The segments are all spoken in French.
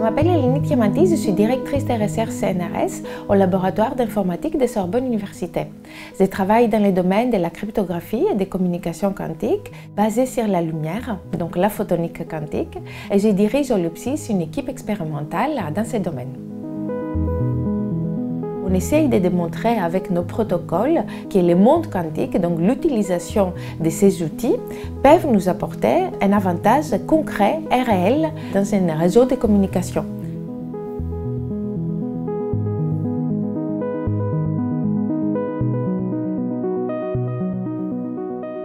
m'appelle Elénie Diamanti, je suis directrice de recherche CNRS au laboratoire d'informatique de Sorbonne Université. Je travaille dans le domaine de la cryptographie et des communications quantiques basées sur la lumière, donc la photonique quantique, et je dirige au LUPSIS une équipe expérimentale dans ce domaine. On essaye de démontrer avec nos protocoles que le monde quantique, donc l'utilisation de ces outils, peuvent nous apporter un avantage concret et réel dans un réseau de communication.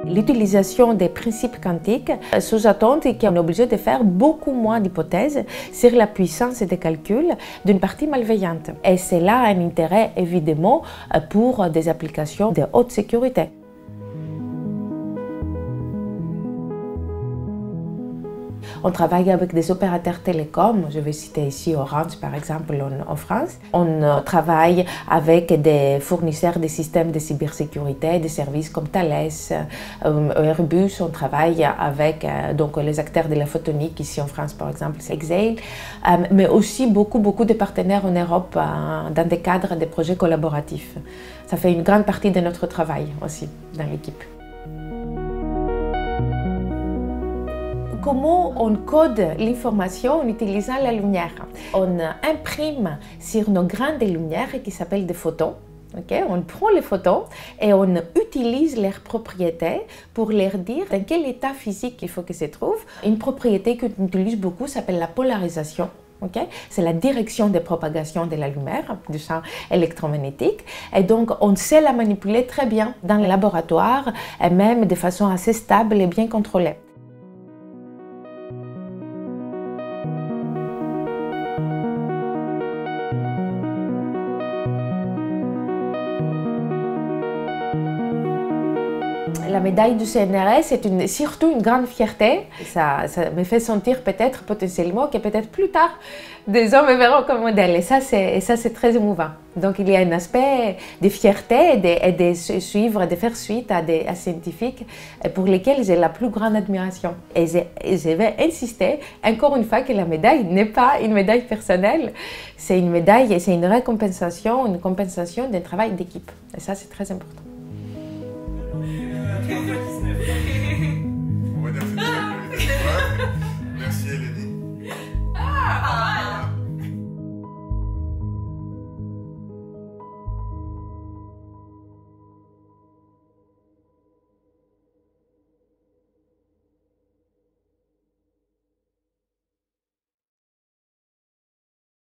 L'utilisation des principes quantiques sous-entend qu'on est obligé de faire beaucoup moins d'hypothèses sur la puissance de calcul d'une partie malveillante. Et cela a un intérêt évidemment pour des applications de haute sécurité. On travaille avec des opérateurs télécoms, je vais citer ici Orange par exemple en France. On travaille avec des fournisseurs de systèmes de cybersécurité, des services comme Thales, Airbus. On travaille avec donc, les acteurs de la photonique, ici en France par exemple, c'est Exail, mais aussi beaucoup de partenaires en Europe dans des cadres de projets collaboratifs. Ça fait une grande partie de notre travail aussi dans l'équipe. Comment on code l'information en utilisant la lumière? On imprime sur nos grains de lumière qui s'appellent des photons. Okay? On prend les photons et on utilise leurs propriétés pour leur dire dans quel état physique il faut qu'ils se trouvent. Une propriété qu'on utilise beaucoup s'appelle la polarisation. Okay? C'est la direction de propagation de la lumière, du champ électromagnétique. Et donc, on sait la manipuler très bien dans le laboratoire et même de façon assez stable et bien contrôlée. La médaille du CNRS est surtout une grande fierté. Ça me fait sentir peut-être potentiellement que peut-être plus tard, des hommes me verront comme modèle. Et ça, c'est très émouvant. Donc, il y a un aspect de fierté et de suivre, de faire suite à des scientifiques pour lesquels j'ai la plus grande admiration. Et je vais insister encore une fois que la médaille n'est pas une médaille personnelle. C'est une médaille et c'est une compensation d'un travail d'équipe. Et ça, c'est très important.